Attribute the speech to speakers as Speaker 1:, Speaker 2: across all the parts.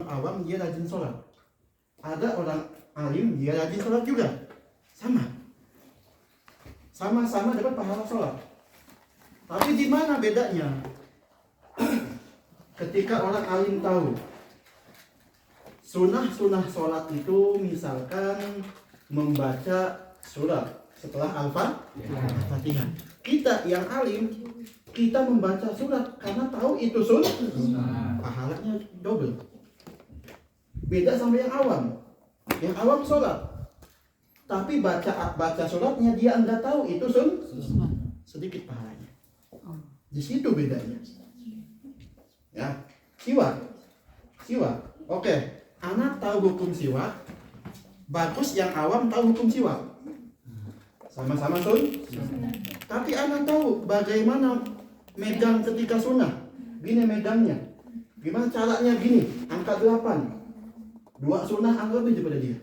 Speaker 1: awam dia rajin sholat. Ada orang alim dia rajin sholat juga. Sama-sama dapat pahala sholat. Tapi di mana bedanya? Ketika orang alim tahu sunnah sholat itu misalkan membaca surat setelah Al-Fatihah. Kita yang alim, kita membaca surat karena tahu itu sunnah, pahalanya double. Beda sama yang awam. Yang awam sholat, tapi baca suratnya dia enggak tahu itu sunnah, sedikit pahalanya. Di situ bedanya. Ya, siwak. Oke, anak tahu hukum siwak. Bagus yang awam tahu hukum siwak. Sama-sama sunnah. Tapi anak tahu bagaimana megang ketika sunnah. Gini megangnya. Gimana caranya gini, angka 8. 2 sunnah angka lebih daripada dia.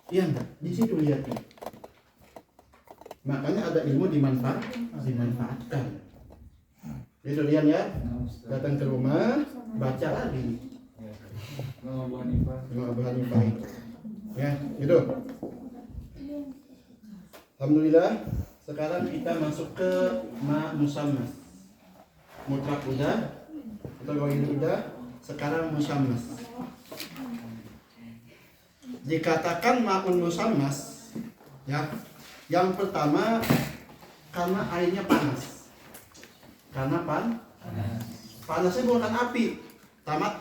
Speaker 1: Iya enggak? Di situ lihatnya. Makanya ada ilmu dimanfaatkan. Jadi kalian ya, datang ke rumah, baca lagi. Abu Hanifah. Ya, gitu. Alhamdulillah, sekarang kita masuk ke ma musammas. Mutlak udah, atau ghair udah, sekarang musammas. Dikatakan ma'un musammas, ya. Yang pertama karena airnya panas. Karena panasnya bukan api,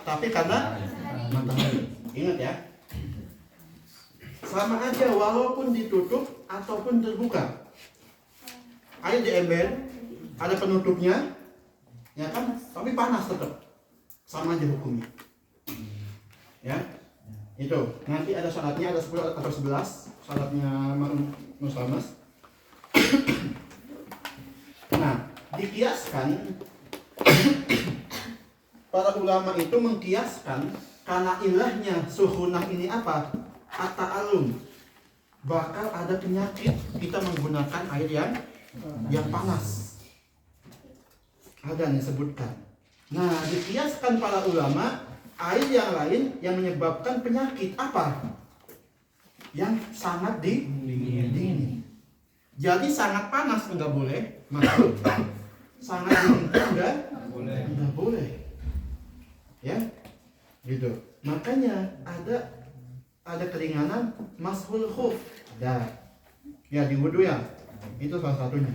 Speaker 1: tapi karena matahari. Ingat ya. Sama aja walaupun ditutup ataupun terbuka. Air di ember ada penutupnya, ya kan? Tapi panas tetap. Sama aja hukumnya. Ya. Itu. Nanti ada syaratnya, ada 10 atau 11 syaratnya musammas. Nah, dikiaskan para ulama itu mengkiaskan karena ilahnya suhunah ini apa? At-ta'allum. Bakal ada penyakit kita menggunakan air yang panas. Ada yang disebutkan. Nah, dikiaskan para ulama air yang lain yang menyebabkan penyakit apa? Yang sangat dingin. Jadi sangat panas enggak boleh, masuk. Sangat dingin enggak boleh. Ya. Gitu. Makanya ada keringanan mashul khuf. Dah. Ya di wudu ya. Itu salah satunya.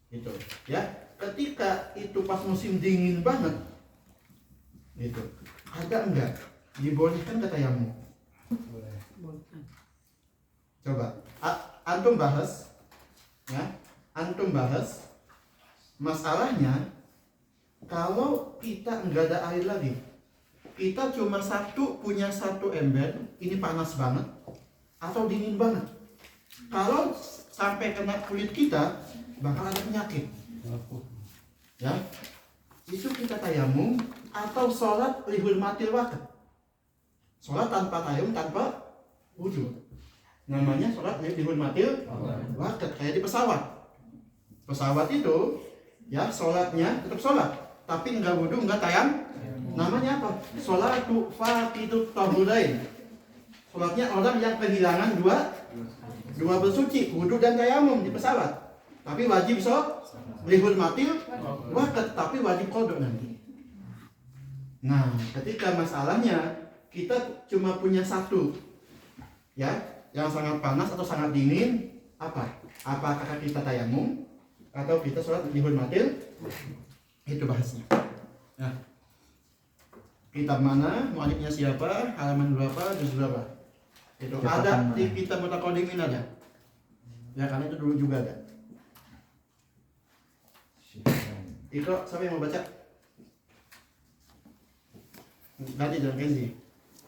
Speaker 1: Itu. Ya. Ketika itu pas musim dingin banget. Gitu. Ada enggak dibolehkan ke tayammum? Boleh. Coba antum bahas ya. Antum bahas masalahnya kalau kita enggak ada air lagi. Kita cuma punya satu ember, ini panas banget atau dingin banget. Kalau sampai kena kulit kita, bakal ada penyakit. Ya, itu kita tayamum atau sholat lihurmatil waqt. Sholat tanpa tayamum, tanpa wudu. Namanya sholat lihurmatil waqt, kayak di pesawat. Pesawat itu, ya sholatnya tetap sholat, tapi enggak wudu, enggak tayamum. Namanya apa? Sholatu faqidut tahurain. Sholatnya orang yang kehilangan dua bersuci, wudu dan tayamum di pesawat. Tapi wajib lihurmatil waqt, tapi wajib qada nanti. Nah, ketika masalahnya kita cuma punya satu, ya, yang sangat panas atau sangat dingin, apa? Apakah kita tayamum atau kita sholat lihurmatil? Itu bahasnya. Nah. Kitab mana, mu'alifnya siapa, halaman berapa, juz berapa. Itu ada di kitab Mutaqaddimin ada. Ya karena itu dulu juga ada. Iqra, siapa yang mau baca? Nanti jangan kenzi.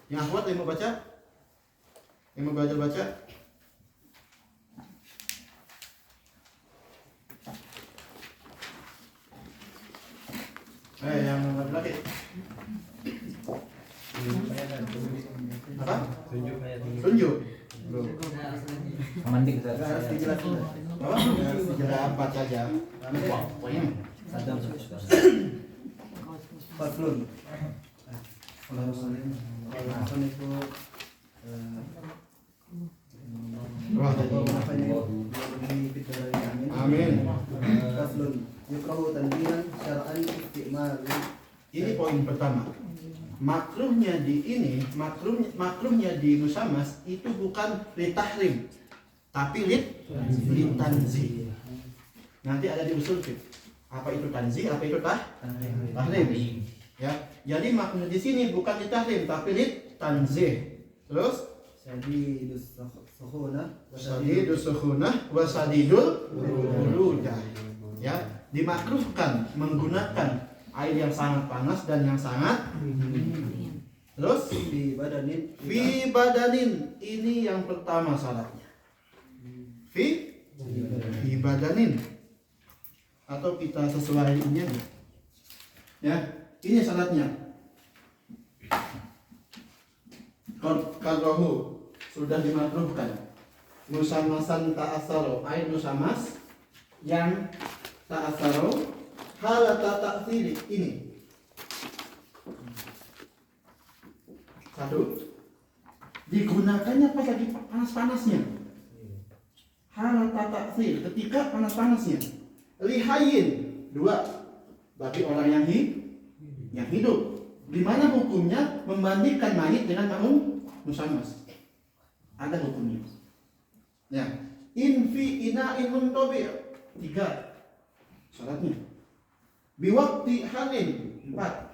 Speaker 1: Yang akhwat yang mau baca? Yang mau belajar baca? Yang laki-laki. Apa? Tunjuk.
Speaker 2: Mandi kita.
Speaker 1: Harus dijelasin. Oh, harus dijelasin baca aja.
Speaker 2: 40 Faslun. Faslun itu
Speaker 1: Wah, amin.
Speaker 2: Faslun yukrahu tanbihan syar'an istimal.
Speaker 1: Ini poin pertama. Makruhnya di ini, makruhnya di musamas itu bukan litahrim, tapi litanzih. Nanti ada di usul fiqh. Apa itu tanzih, apa itu tahrim. Ya. Jadi makna di sini bukan litahrim, tapi litanzih. Terus
Speaker 2: Sadidus sukhunah
Speaker 1: wa sadidul burudah. Ya, dimakruhkan menggunakan air yang sangat panas dan yang sangat terus
Speaker 2: fi
Speaker 1: badanin ini yang pertama syaratnya fi badanin atau kita sesuaiinnya ya, ini syaratnya. Kalau sudah dimakruhkan musamasan ta'asaro, air musamas yang ta'asaro halata ta'thiri ini. Satu, digunakannya pas lagi panas-panasnya. Halata ta'thir, ketika panas-panasnya. Lihayin, dua, bagi orang yang hidup. Di mana hukumnya membandingkan mayit dengan ma'um musamas? Ada hukumnya. Ya, infi ina'in muntabi', tiga syaratnya. Biwakti hanin, empat.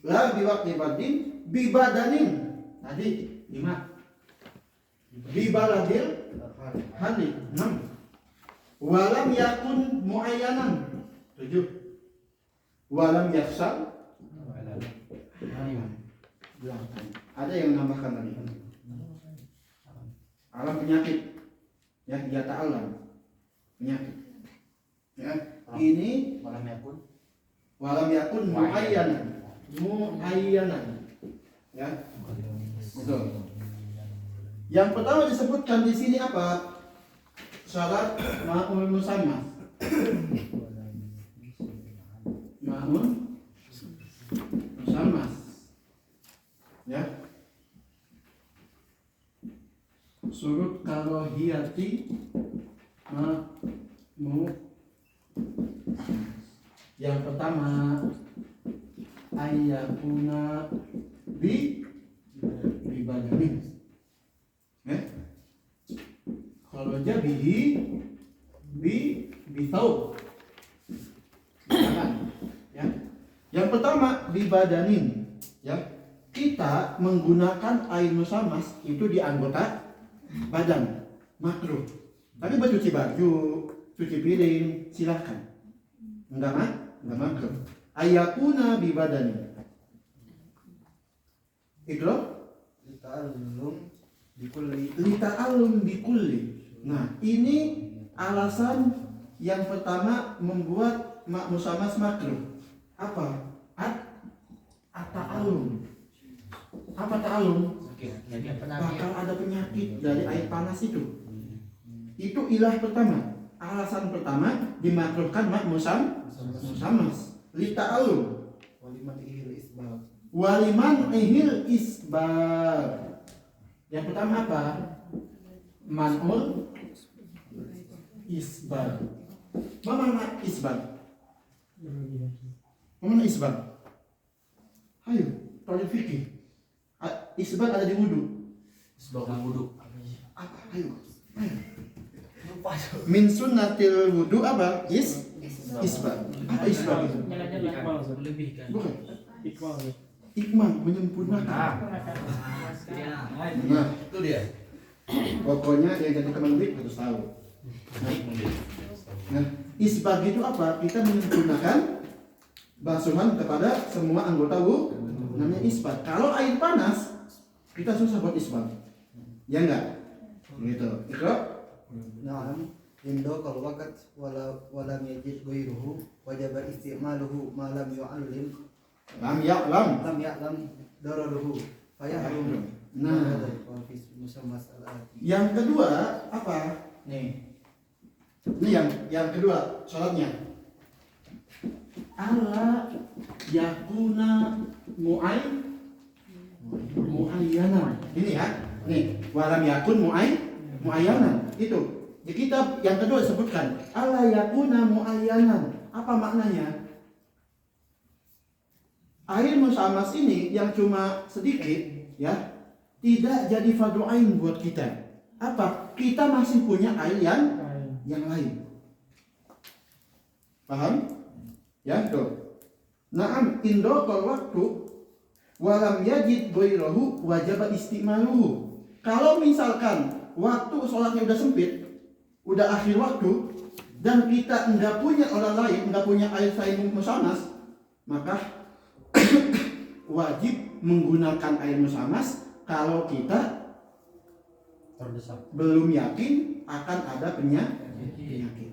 Speaker 1: La biwakti badin bibadanin, tadi lima. Bibaladil hanin, enam. Walam yakun muayyanan, tujuh. Walam yaksal, ada yang menambahkan tadi. Alam penyakit, ya dia ta'alam penyakit. Ya, ini walam yakun muayyanan, ya, betul. Yang pertama disebutkan di sini apa? Syarat ma'ul musammas. Ma'ul musammas, ya. Surut karohiyati ma'mu. Yang pertama ayyakuna bibadanin. Kalau jabihi bitau. Ya. Yang pertama bibadanin, ya. Kita menggunakan air musamas itu di anggota badan, makruh. Tapi bercuci baju, cuci piring, silahkan. Enggak makruh. Ayakuna bibadani. Itu lita'allum bikulli. Nah, ini alasan yang pertama membuat musamas makruh. Apa? At-ta'allum. Apa ta'allum? Bakal ada penyakit dari air panas itu. Itu ilah pertama. Alasan pertama dimakruhkan musamas. Lita'allum. Waliman ihil isbab. Yang pertama apa? Man'ul isbab. Mana isbab? Mana isbab? Ayo, tolong fikih. Isbab ada di wudu.
Speaker 3: Isbab wudu.
Speaker 1: Apa? Ayo. Min sunnatil wudu apa? Isbab. Apa isbab itu? Bukan. Ikmal, menyempurnakan. Nah,
Speaker 3: Itu dia.
Speaker 1: pokoknya yang jadi teman Wik harus tahu. Nah, isbag itu apa? Kita menyempurnakan basuhan kepada semua anggota wudu. Namanya isbag. Kalau air panas, kita susah buat isbag. Ya enggak? Gitu. Ikra?
Speaker 2: Naam, indo kalau wakat walam yajid ghairuhu wajib istimaluhu ma lam yu'allim
Speaker 1: Lam ya'lam.
Speaker 2: dararuhu fayahrum.
Speaker 1: Nah,
Speaker 2: musammas al-ati.
Speaker 1: yang kedua apa? Nih. Ini yang kedua syaratnya. Alla yakuna muayyanan. Ini ya. Nih, walam yakun muayyanan. Itu. Di kitab yang kedua disebutkan alla yakuna muayyanan. Apa maknanya? Air musamas ini yang cuma sedikit ya, tidak jadi fardu ain buat kita. Apa? Kita masih punya air yang lain. Paham? Ya, tuh. Naam indokal waktu walam yajid ghairahu wajib istimaluhu. Kalau misalkan waktu sholatnya udah sempit, udah akhir waktu, dan kita enggak punya orang lain, enggak punya air selain musamas, maka wajib menggunakan air musamas kalau kita belum yakin akan ada penyakit.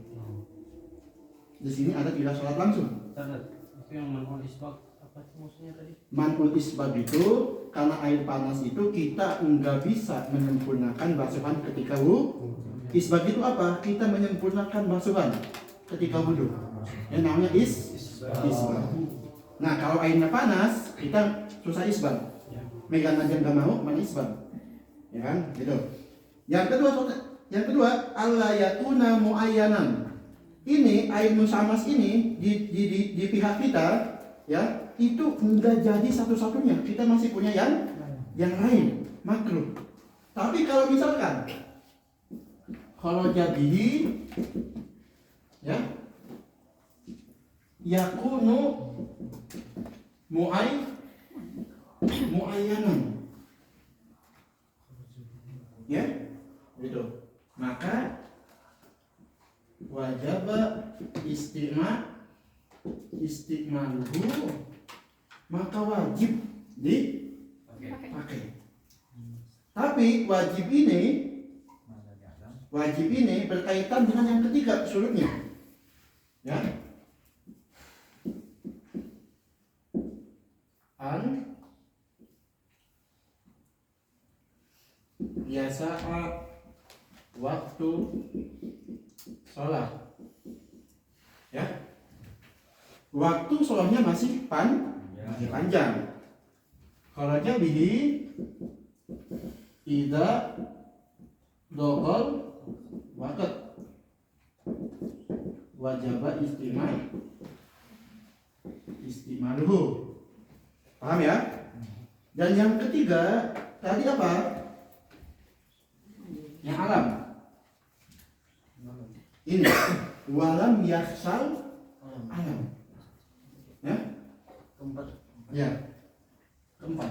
Speaker 1: Di sini ada tidak sholat langsung.
Speaker 3: Itu yang manhul isbag apa sih maksudnya tadi?
Speaker 1: Manhul isbag itu karena air panas itu kita nggak bisa menyempurnakan basuhan ketika wudu. Isbag itu apa? Kita menyempurnakan basuhan ketika wudu. Yang namanya isbag. Nah kalau airnya panas kita susah isbag. Megang aja nggak mau, mana isbag? Ya kan? Gitu. Yang kedua alla yakuna muayyanan. Ini air musamas ini di pihak kita ya itu enggak jadi satu-satunya, kita masih punya yang lain makruh. Tapi kalau misalkan kalau jadi ya yakunu muayyanan ya gitu, maka wajib istimaluhu, maka wajib dipakai. Tapi wajib ini berkaitan dengan yang ketiga surutnya ya, an biasa waktu sholat ya, waktu sholatnya masih panjang. Kalau bihi ida dokol wakat wajaba istimaluhu. Paham ya? Dan yang ketiga tadi apa? Yang alam. Ini walam yaksal alam. Ya?
Speaker 2: Keempat.
Speaker 1: Ya. Keempat.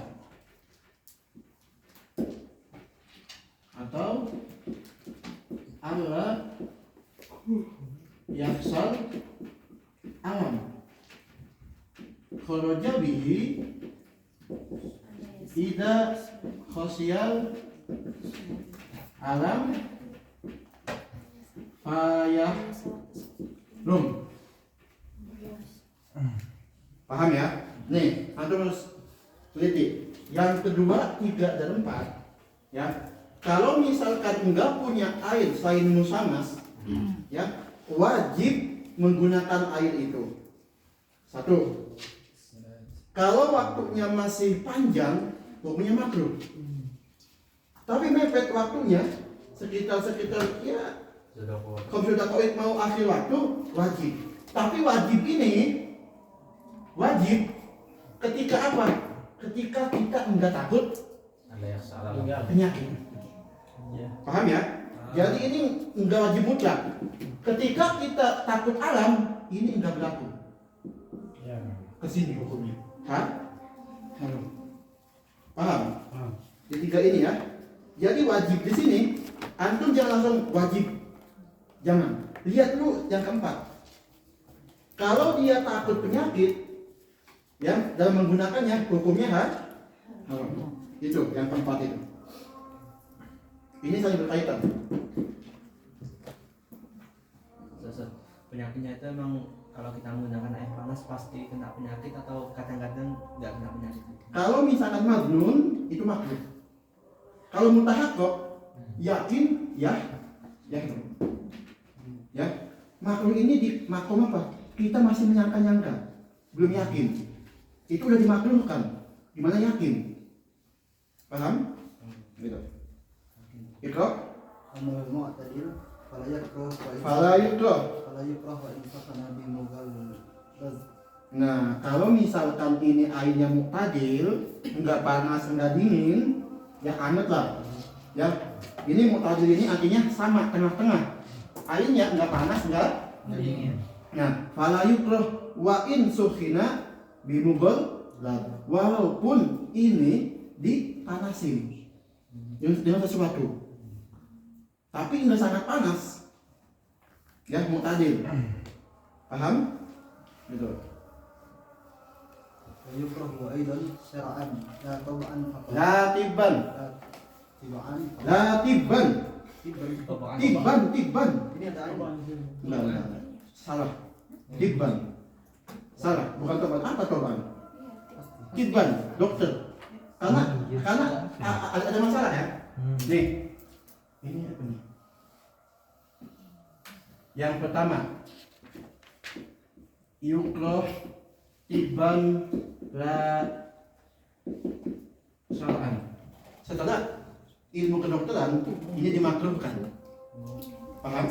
Speaker 1: Atau Allah yaksal alam. Kharaja bihi ida khosyal alam fayah rum. Paham ya? Nih, antum harus teliti. Yang kedua, 3 dan 4 ya. Kalau misalkan enggak punya air selain musamas ya, wajib menggunakan air itu. 1. Kalau waktunya masih panjang, hukumnya makruh. Tapi mepet waktunya sekitar ya, kalau sudah koit mau akhir waktu wajib. Tapi wajib ini wajib ketika apa? Ketika kita enggak takut penyakit. Paham ya? Jadi ini enggak wajib mutlak. Ketika kita takut alam, ini enggak berlaku. Kesini hukumnya. Paham? Di 3 ini ya. Jadi wajib di sini, antum jangan langsung wajib. Jangan. Lihat dulu yang keempat. Kalau dia takut penyakit, ya, dalam menggunakannya hukumnya haram. Itu yang keempat itu. Ini saling berkaitan.
Speaker 3: Penyakitnya itu emang kalau kita menggunakan air panas pasti kena penyakit atau kadang-kadang nggak kena penyakit?
Speaker 1: Kalau misalkan magnun itu makruh. Kalau mutahaqqaq yakin ya. Ya. Makruh ini di makom apa? kita masih menyangka-nyangka, belum yakin. Itu udah dimakruhkan. Gimana yakin? Paham? Gitu. Iqra.
Speaker 2: Amal mu'tadil fala yakrah wa in
Speaker 1: Fala yukrah.
Speaker 2: fala yukrah wa in sakana bi mughallaz.
Speaker 1: Nah, kalau misalkan ini airnya muktadil, enggak panas, enggak dingin, ya anget lah. Ya, ini muktadil ini artinya sama, tengah-tengah. Airnya enggak panas, enggak
Speaker 3: dingin.
Speaker 1: Nah, fala yukrah wa in sukhina bimughallaz. Walaupun ini dipanasin dengan sesuatu, tapi enggak sangat panas. Ya, muktadil. Paham? Gitu.
Speaker 2: Wa yukrah wa aidan syar'an la tab'an faqat.
Speaker 1: Latiban,
Speaker 2: Tibaan.
Speaker 1: latiban,
Speaker 2: Tibaan.
Speaker 1: tiban.
Speaker 2: Ini ada ain.
Speaker 1: Enggak. Salah. Tiban. Salah, bukan toban. Apa toban? Tiban, dokter. Karena ada masalah ya. Nih. Ini apa nih? Yang pertama, yukroh tiban la syar'an. Setelah ilmu kedokteran ini dimakruhkan. Paham?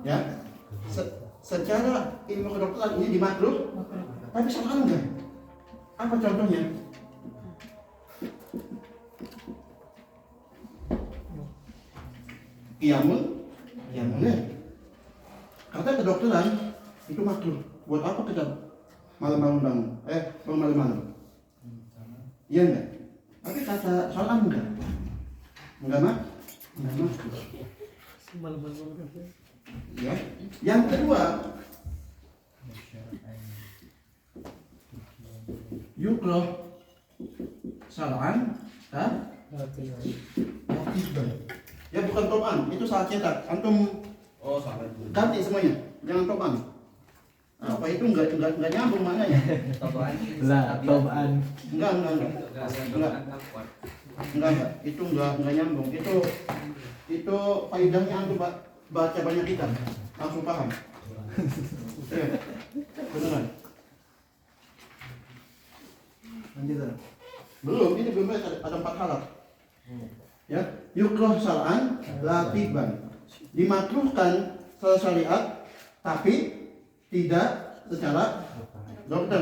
Speaker 1: Ya. Secara ilmu kedokteran ini dimakruh, tapi syar'an enggak. Apa contohnya? Qiyamul lail. Kata kedokteran itu makruh. Buat apa kita malam-malam bangun? Bangun malam-malam. Iya enggak? Tapi kata syar'an enggak. Enggak mah? Enggak makruh. Ya. Yang kedua, yukroh syar'an latiban. Ya bukan toban, itu salah cetak. Antum
Speaker 3: Salah.
Speaker 1: ganti semuanya, jangan toban. Apa itu enggak nyambung maknanya.
Speaker 3: Lah, toban.
Speaker 1: Enggak. Itu enggak nyambung. Itu faedahnya antum baca banyak kitab, langsung paham. Beneran.
Speaker 2: Lanjut.
Speaker 1: Belum, ini belum ada 4 halaman. Ya, yukroh syar'an latiban. Dimakruhkan secara syariat tapi tidak secara dokter.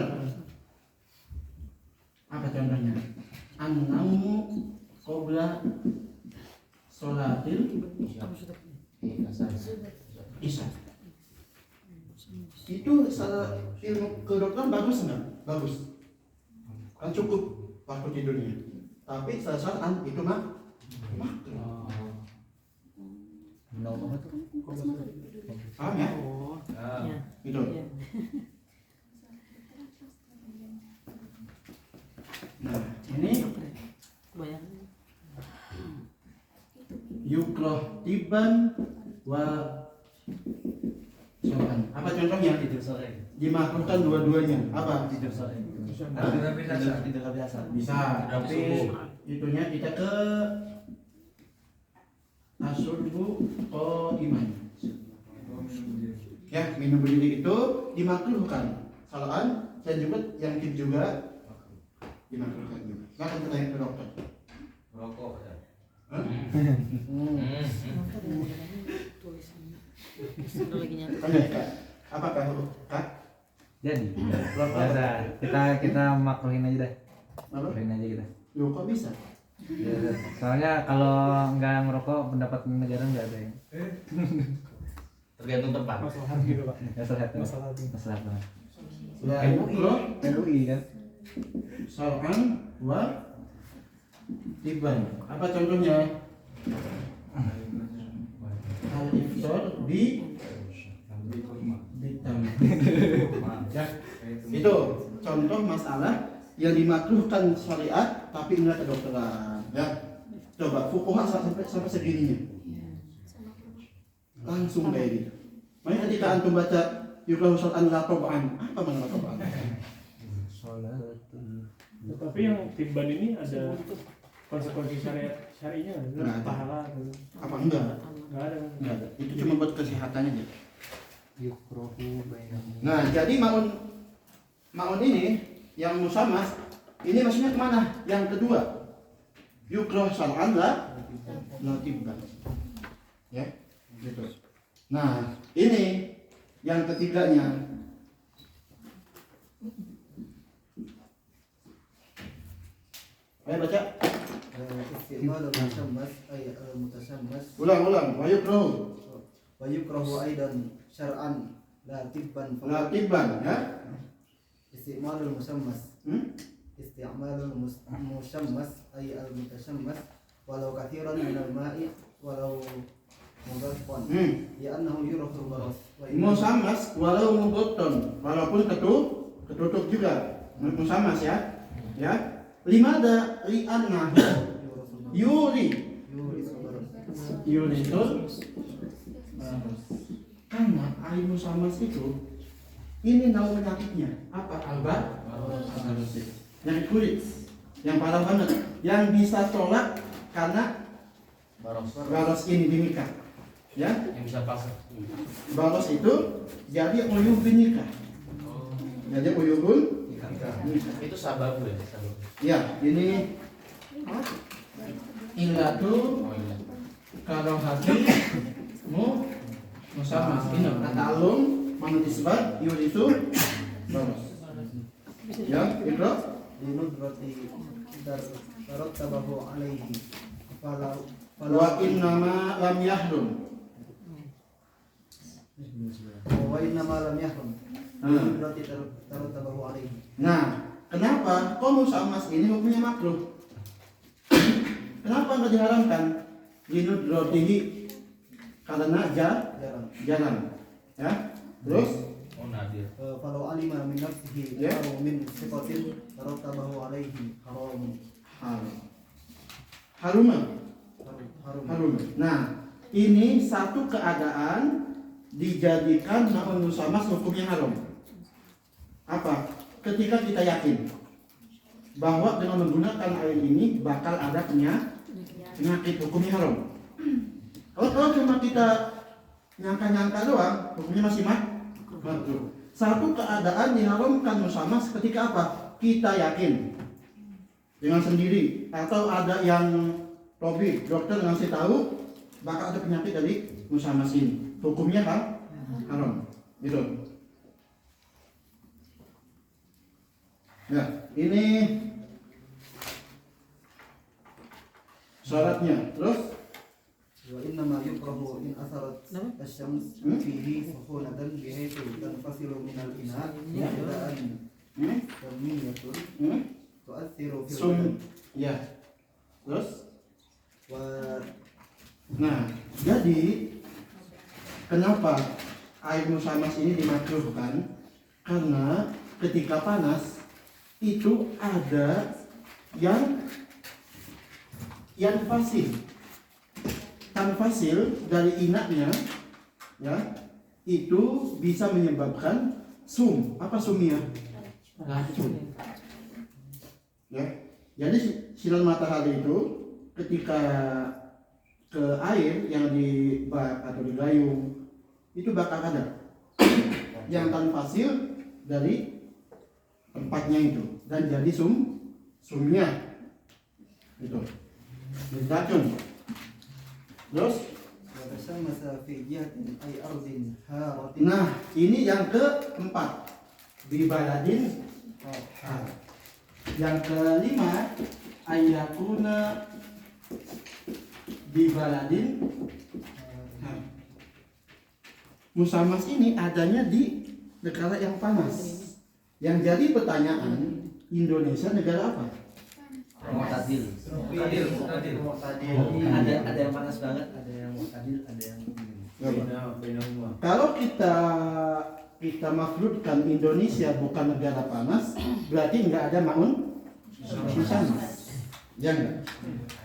Speaker 1: Apa contohnya? An-naumu qabla sholatil isya. Itu secara ilmu kedokteran bagus enggak? Bagus. Kan cukup waktu tidurnya. Tapi secara syar'an itu makruh. Paham ya? Gitu. Nah, ini yukroh tiban wa syar'an. Apa contohnya?
Speaker 3: Tidur sore.
Speaker 1: Dimakruhkan dua-duanya. Apa?
Speaker 3: Tidur sore. Tidur biasa.
Speaker 1: Bisa, tapi itunya kita ke asurbu iman. Ya, minum berdiri itu dimakruhkan. Salaan dan juga yang juga dimakruhkan juga. Silakan bertanya ke dokter.
Speaker 3: Rokok ya.
Speaker 1: Hah? Tanya, Kak. Apakah Kak?
Speaker 4: Jadi
Speaker 1: Rokok
Speaker 4: biasa kita makruhin aja deh,
Speaker 1: apa?
Speaker 4: makruhin aja kita.
Speaker 1: Loh, kok bisa?
Speaker 4: Ya, soalnya kalau nggak ngerokok pendapat negara nggak ada yang
Speaker 3: Tergantung tempat.
Speaker 4: nggak sehat banget.
Speaker 1: Ya,
Speaker 4: MUI kan.
Speaker 1: syar'an wa tiban. Apa contohnya? Al-iftar di ya, itu contoh masalah yang dimakruhkan syariat tapi enggak kedokteran. Ya, coba fuqaha sampai segininya langsung kayak gitu. Makanya ketika antum baca yukrahu syar'an la tab'an, apa makna tab'an?
Speaker 5: Tapi yang tiban ini ada konsekuensi syarinya
Speaker 1: Nggak
Speaker 5: nggak?
Speaker 1: ada.
Speaker 5: Pahala
Speaker 1: Apa enggak?
Speaker 5: nggak ada.
Speaker 1: Enggak ada. Itu cuma buat kesehatannya aja.
Speaker 4: Yukrohu bainahum.
Speaker 1: Nah, jadi maun ini yang musammas ini maksudnya kemana? Yang kedua, yukroh syar'an la tibban. Ya, gitu. Nah, ini yang ketiganya. Ayo baca.
Speaker 2: Istimalul musammas ay al mutasammas
Speaker 1: Ulang. Wa yukroh
Speaker 2: wa yukrahu aidan syar'an la tibban
Speaker 1: la tibban, ya.
Speaker 2: istimalul musammas
Speaker 1: Hmm?
Speaker 2: istimalul musammas ay al mutasammas walau kathiran min al ma'i walau mudhaffan li'annahu yurafu baras wa
Speaker 1: Musammas walau mubotton, walaupun ketutup juga. Musammas ya. Ya. Limada li'annahu yuri itu karena air musammas itu ini nama penyakitnya apa? Penyakit kulit yang parah banget, yang bisa tolak karena baros ini dimikah, ya.
Speaker 3: Yang bisa pasang.
Speaker 1: Baros itu jadi uyubun nikah, jadi uyubun nikah.
Speaker 3: Itu sabab ya, sabab.
Speaker 1: Ya, ini illatu
Speaker 3: Oh iya.
Speaker 1: kalau hati musammas ini kata alum manut isbat yurisu baros. Ya, itu
Speaker 2: linudrati tabahu alaihi falau
Speaker 1: wa innama lam yahrum.
Speaker 2: wa inna ma lam yahrum linudrati tabahu alaihi.
Speaker 1: Nah, kenapa kok musammas ini hukumnya makruh? Kenapa nggak diharamkan? Linudrotihi karena jarang, ya. Terus
Speaker 3: Oh nadir.
Speaker 2: Falau alima min nafsihi
Speaker 1: Ya.
Speaker 2: atau min sifatin tabahu alaihi haram
Speaker 1: harum. Nah, ini satu keadaan dijadikan namun musammas hukumnya haram. Apa? Ketika kita yakin bahwa dengan menggunakan air ini bakal ada penyakit, hukumnya haram. Kalau cuma kita nyangka-nyangka doang, hukumnya masih makruh. Satu keadaan diharamkan musammas ketika apa? Kita yakin dengan sendiri atau ada yang lobby dokter ngasih tahu bakal ada penyakit dari musammas ini, hukumnya haram. Gitu. Ya, ini syaratnya. Terus
Speaker 2: wa inna ma yukrahu in atharat asy-syams fihi sukhunatan bihaythu tanfasilu min al-ina yada'an tamiyatun tu'athiru fil badan.
Speaker 1: Ya. Terus
Speaker 2: Wa
Speaker 1: nah, jadi kenapa air musammas ini dimakruhkan? Karena ketika panas itu ada yang fasil. Tanfasil dari inaknya, ya, itu bisa menyebabkan sum. Apa sumnya? Racun. Ya. Jadi sinar matahari itu ketika ke air yang di bak atau di gayung itu bakal ada yang tanfasil dari tempatnya itu dan jadi sumnya itu jadi racun. Terus
Speaker 2: wa tasammasa fi jihatin ay ardin haratin.
Speaker 1: nah ini yang keempat di baladin har. Yang kelima ayakuna di baladin har. Musammas ini adanya di negara yang panas. Yang jadi pertanyaan, Indonesia negara apa?
Speaker 3: Mu'tadil. Ada yang panas banget, ada yang mu'tadil, ada yang
Speaker 1: Kalau kita mafrudkan Indonesia bukan negara panas, berarti nggak ada maun musammas. Ya enggak?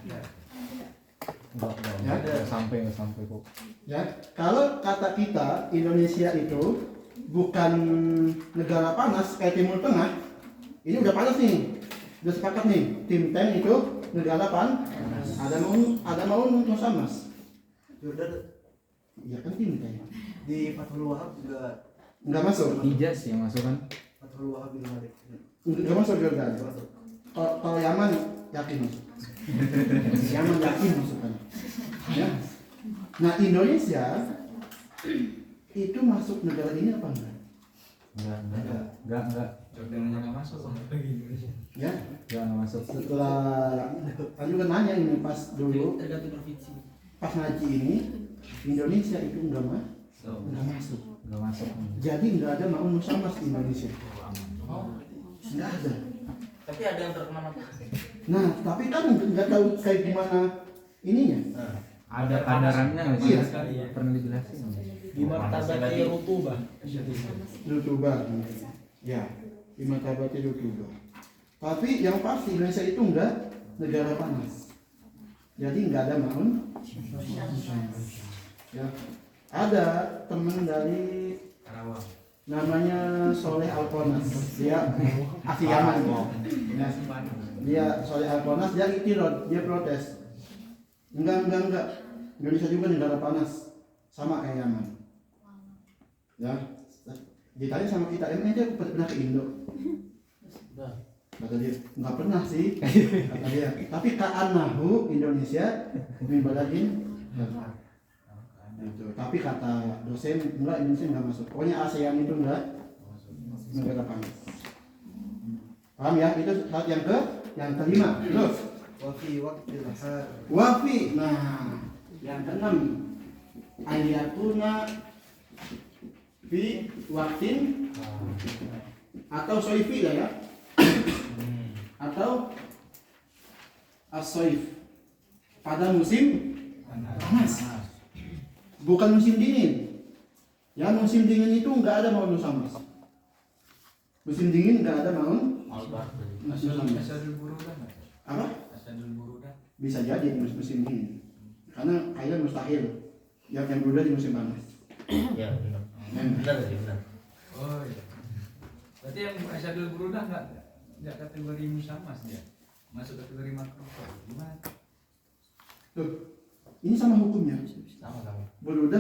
Speaker 4: Enggak sampai kok.
Speaker 1: Ya, kalau kata kita Indonesia itu bukan negara panas kayak Timur Tengah, ini udah panas nih, udah sepakat nih, tim tank itu negara panas, ada maun musammas.
Speaker 2: Jordan
Speaker 1: Ya kan tinta ya.
Speaker 2: Di Fathul Wahab juga
Speaker 1: Nggak masuk.
Speaker 4: Hijaz yang masuk kan.
Speaker 2: Fathul Wahab bilang ada.
Speaker 1: Nggak masuk Jordan.
Speaker 2: Masuk.
Speaker 1: Kalau Yaman yakin masuk. Yaman yakin masuk kan. Ya. Nah Indonesia itu masuk negara ini apa enggak?
Speaker 4: Enggak.
Speaker 3: Jordannya nggak masuk
Speaker 1: Ya.
Speaker 4: Enggak masuk.
Speaker 1: Setelah kan juga nanya ini pas dulu
Speaker 3: tergantung provinsi.
Speaker 1: pas ngaji ini Indonesia itu enggak masuk.
Speaker 4: Enggak masuk.
Speaker 1: Jadi enggak ada maun musamas di Indonesia. Enggak ada.
Speaker 3: Tapi ada yang terkena matahari.
Speaker 1: Nah, tapi kan enggak tahu kayak gimana ininya.
Speaker 4: Ada kadarannya nggak sih?
Speaker 1: Iya.
Speaker 4: Pernah dijelasin.
Speaker 5: Di martabati rutubah.
Speaker 1: Rutubah. Ya, di martabati rutubah. Tapi yang pasti Indonesia itu enggak negara panas. Jadi enggak ada maun. Ya. Ada teman dari
Speaker 3: Karawang.
Speaker 1: namanya Soleh Alponas, dia asli Yaman. Ya. Dia Soleh Alponas, dia itirad, dia protes. Enggak. Indonesia juga negara panas, sama kayak Yaman. Ya, ditanya sama kita, emang dia pernah ke Indo? Kata dia, enggak pernah sih. Kata dia, tapi ka'annahu Indonesia min baladin. Gitu. Tapi kata dosen enggak, Indonesia enggak masuk. Pokoknya ASEAN itu enggak negara panas. Paham ya? Itu hal yang kelima. Terus
Speaker 2: Wafi waktu lahar.
Speaker 1: wafi. Nah, yang keenam ayatuna fi waktin atau soifi lah ya. Atau as-soif pada musim panas. Bukan musim dingin. Ya musim dingin itu enggak ada maun musamas. Musim dingin enggak ada maun musamas. Apa? Bisa jadi musim dingin. Karena kayaknya mustahil yang berada di musim panas.
Speaker 3: Ya benar. Benar.
Speaker 6: Oh iya. Berarti yang Asyadul Burudah nggak kategori musamas dia, masuk kategori makro. Gimana?
Speaker 1: Tuh, ini sama hukumnya.
Speaker 3: Sama.
Speaker 1: Berudah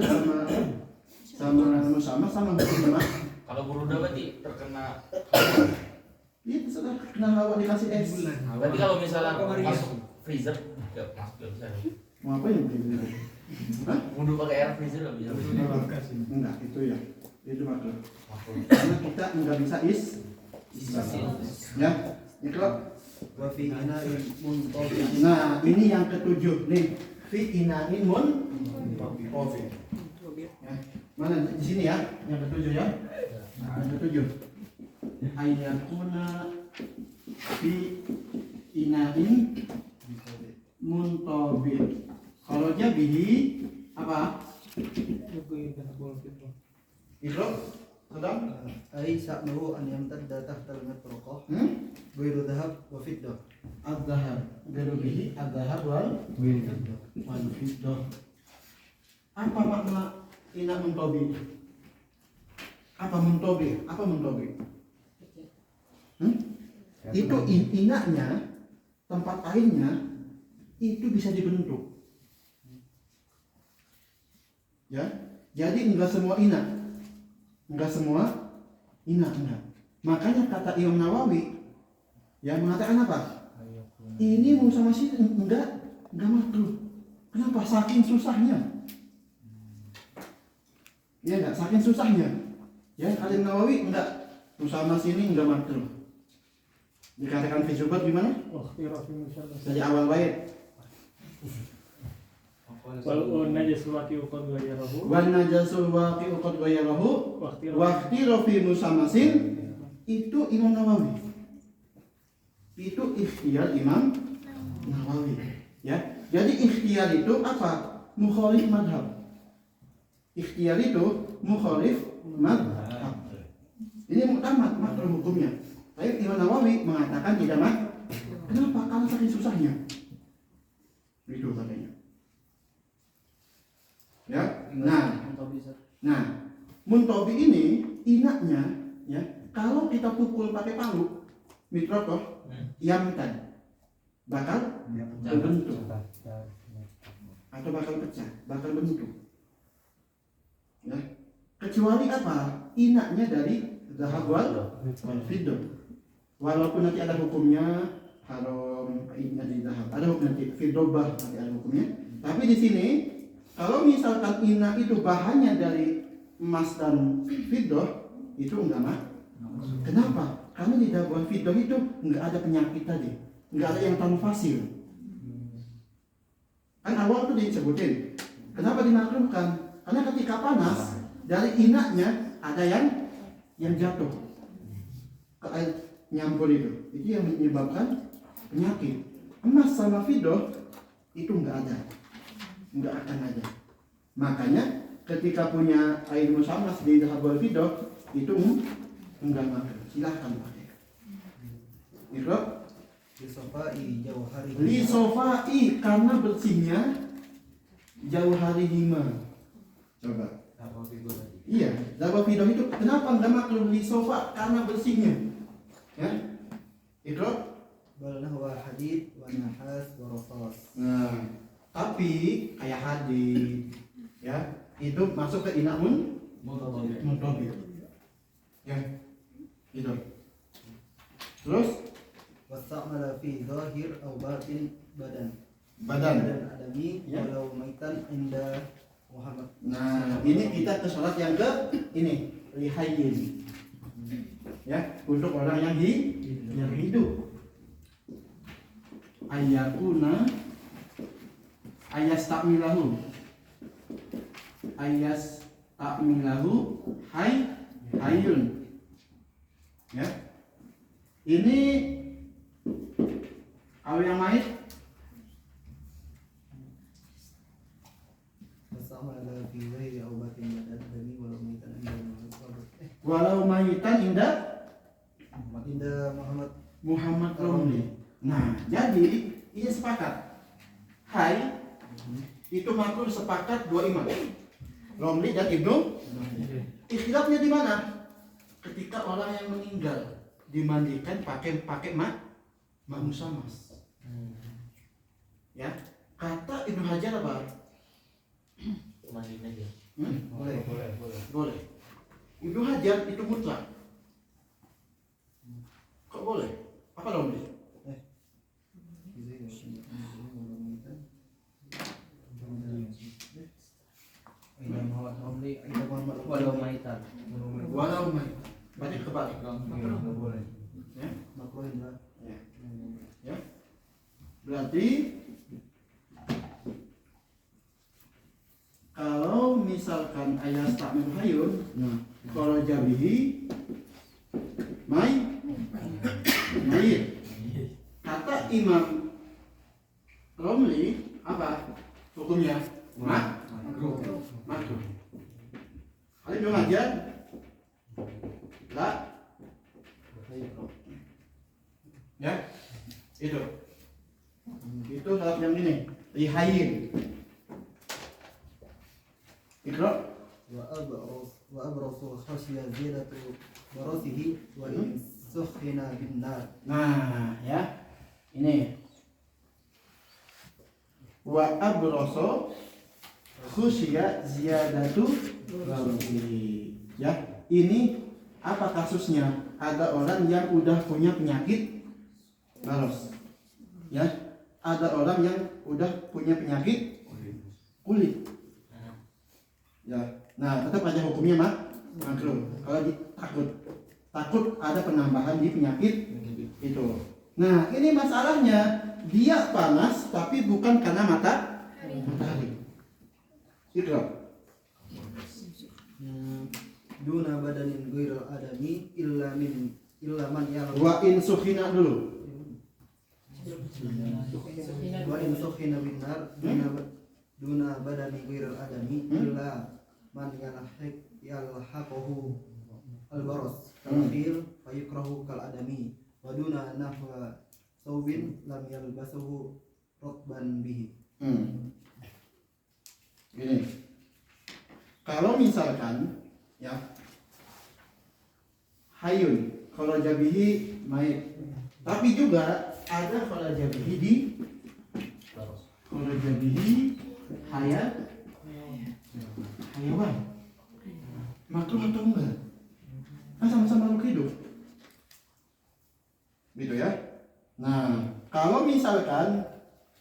Speaker 1: sama musamas sama hukumnya.
Speaker 3: Kalau buruda berarti terkena.
Speaker 1: Itu sudah kena hawa dikasih es.
Speaker 3: Berarti kalau misalnya masuk freezer nggak bisa.
Speaker 1: Mau apa yang begitu? Hah?
Speaker 3: Wudhu pakai air freezer nggak bisa.
Speaker 1: Enggak, itu ya. Itu makro. Karena kita enggak bisa ya. Ini kalau
Speaker 2: Wafi ina'in muntobi.
Speaker 1: nah, ini yang ketujuh nih. Fi ina'in muntobi. Ya. Mana di sini ya? Yang ketujuh ya. Yang ketujuh. Ayakuna fi ina'in muntobi. Kalau dia bihi apa? Ikro? Sedang?
Speaker 2: Ai sa'nuhu an yamtadda tahtal matroqah.
Speaker 1: Hmm?
Speaker 2: Ghairu dhahab wa fiddah.
Speaker 1: Ad-dhahab. Gairu bihi ad-dhahab wal fiddah. Apa makna ina muntobi? Apa muntobi? Itu inaknya, tempat airnya itu bisa dibentuk. Ya, jadi enggak semua inak. Enggak. Makanya kata Imam Nawawi yang mengatakan apa? Ini musamas enggak makruh. Kenapa? Saking susahnya. Ya enggak, saking susahnya. Ya, kata Imam Nawawi enggak musamas ini enggak makruh. Dikatakan fi zubat gimana? Dari awal bait.
Speaker 5: Wal najasul waqi'u qad ghayarahu
Speaker 1: Wan najasul waqi'u qad ghayarahu wa ikhtiru fi musamasin. Itu Imam Nawawi. Itu ikhtiar Imam Nawawi. Ya. Jadi ikhtiar itu apa? Mukhalif madhab. Ikhtiar itu mukhalif madhab. Ini muktamad makruh hukumnya. Tapi Imam Nawawi mengatakan tidak makruh. Kenapa? Karena saking susahnya. Itu katanya. Ya. Nah, muntobi ini inaknya ya, kalau kita pukul pakai palu mikrotoh yamtan bakal berbentuk atau bakal pecah, bakal bentuk. Ya. Kecuali apa? Inaknya dari zahab wal fiddah. Walaupun nanti ada hukumnya haram inak dari zahab. Ada hukum nanti fiddobah nanti ada hukumnya. Tapi di sini kalau misalkan inak itu bahannya dari emas dan fiddah itu enggak mah. Kenapa? Karena di dalam fiddah itu enggak ada penyakit tadi. Enggak ada yang tanfasil. Kan awal itu disebutin. Kenapa dimakruhkan? Karena ketika panas dari inaknya ada yang jatuh ke air nyampur itu yang menyebabkan penyakit. Emas sama fiddah itu enggak akan ada. Makanya ketika punya air musammas di zahab wal fiddah itu enggak makruh. Silahkan pakai. Iqra.
Speaker 2: Lisofai jauhari.
Speaker 1: Lisofai karena bersihnya jauharihima. Coba. Iya, zahab fiddah itu kenapa enggak makruh lisofa? Karena bersihnya. Ya. Iqra.
Speaker 2: Bal nahwa hadid wa nahas wa rasas.
Speaker 1: Nah, tapi kayak hadid ya, itu masuk ke inamun mutobir. Ya. Itu. Terus
Speaker 2: Wasta'mala fi zahir aw batin badan
Speaker 1: badan.
Speaker 2: adami
Speaker 1: Ya.
Speaker 2: walau maitan inda Muhammad.
Speaker 1: Nah, ini kita ke sholat yang ke ini lihayin. Ya, untuk orang yang hidup. Ayakuna ayas takmilahu hayun. Ya. Ini kalau yang main
Speaker 2: Wasta'mala fi zahir aw batin badan adami walau maitan inda Muhammad.
Speaker 1: walau mayitan indah
Speaker 2: Inda
Speaker 1: Muhammad Romli. Nah, jadi ini sepakat. Hai itu makruh sepakat dua imam, Romli dan Ibnu. Ikhtilafnya di mana? Ketika orang yang meninggal dimandikan pakai mak musammas. Ya, kata Ibnu Hajar apa?
Speaker 3: Mandiin aja.
Speaker 1: Boleh. Ibnu Hajar itu mutlak. Kok boleh? Apa Romli?
Speaker 2: Inda Muhammad Romli, Inda Muhammad
Speaker 3: Walau maitan.
Speaker 1: Walau main. Berarti kebalik. Ya.
Speaker 2: makruhin lah.
Speaker 1: Ya. Berarti kalau misalkan ayat takmir hayun, nah, kalau jabihi mayit. Kata Imam Romli apa hukumnya? Makruh. Kalau Ibnu Hajar la. Ya, itu dalam yang ini lihayin. Iqra.
Speaker 2: Wa abrasu khasya zilatu barasihi wa in sukhina bin nar.
Speaker 1: Nah, ya. Ini. Wa abrasu khusya ziyadatu barasihi. Ya, ini apa kasusnya? Ada orang yang udah punya penyakit baros. Ya, ada orang yang udah punya penyakit kulit. Ya, nah tetap aja hukumnya makruh. Kalau takut ada penambahan di penyakit itu. Nah, ini masalahnya dia panas tapi bukan karena matahari. Iqra.
Speaker 2: Duna badanin ghairil adami illa man ya'lam.
Speaker 1: Wa in sukhina dulu.
Speaker 2: Wa in sukhina bin nar duna badani ghairil adami illa man yalhaqahu al-baras kal-khil fa yukrahu kal adami wa duna nahwa thawbin lam yalbasuhu rutban bihi.
Speaker 1: Gini. Kalau misalkan ya hayun kalau jabihi mayit, tapi juga ada kalau jabihi di kalau jabihi hayawan. makruh atau enggak? Kan sama-sama makhluk hidup. Gitu ya. Nah, kalau misalkan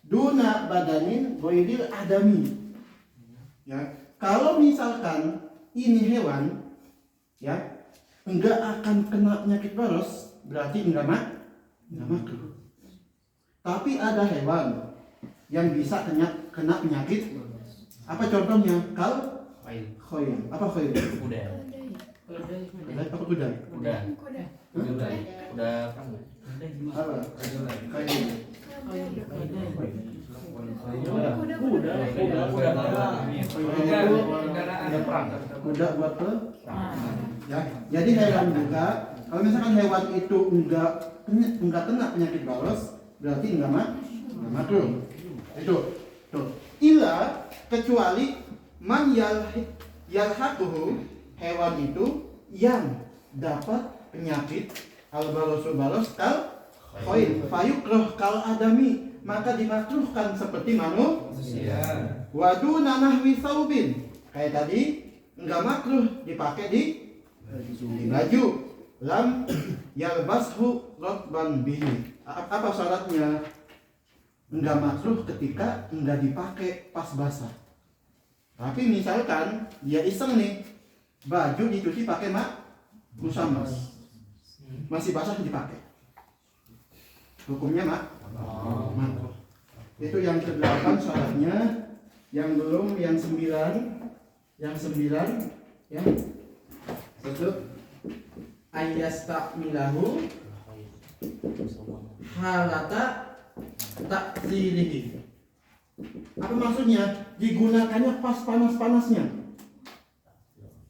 Speaker 1: duna badanin ghairil adami. Ya, kalau misalkan ini hewan ya, enggak akan kena penyakit baros, berarti enggak makruh. Tapi ada hewan yang bisa kena penyakit. Apa contohnya? Khoil. Apa khoil?
Speaker 3: Kuda.
Speaker 1: Apa kuda?
Speaker 3: Kuda. Kuda kan.
Speaker 1: Apa? Khoil. Kuda buat ya. Jadi hewan juga, kalau misalkan hewan itu enggak kena penyakit baros, berarti enggak makruh. Itu tuh. Ila kecuali man yalhaquhu, hewan itu yang dapat penyakit al-balos kal khoil fayukroh kal adami, maka dimakruhkan seperti manusia. Wadu nanahwi saubin, kayak tadi enggak makruh dipakai di baju. Lam yalbashu rotban bihi. Apa syaratnya? Enggak makruh ketika enggak dipakai pas basah. Tapi misalkan dia iseng nih, baju dicuci pakai musamas, masih basah dipakai, hukumnya makruh. Itu yang ke-8 syaratnya. Yang belum, yang 9 ya. Satu, ayastamilahu halata taksilihi. Apa maksudnya? Digunakannya pas panas-panasnya.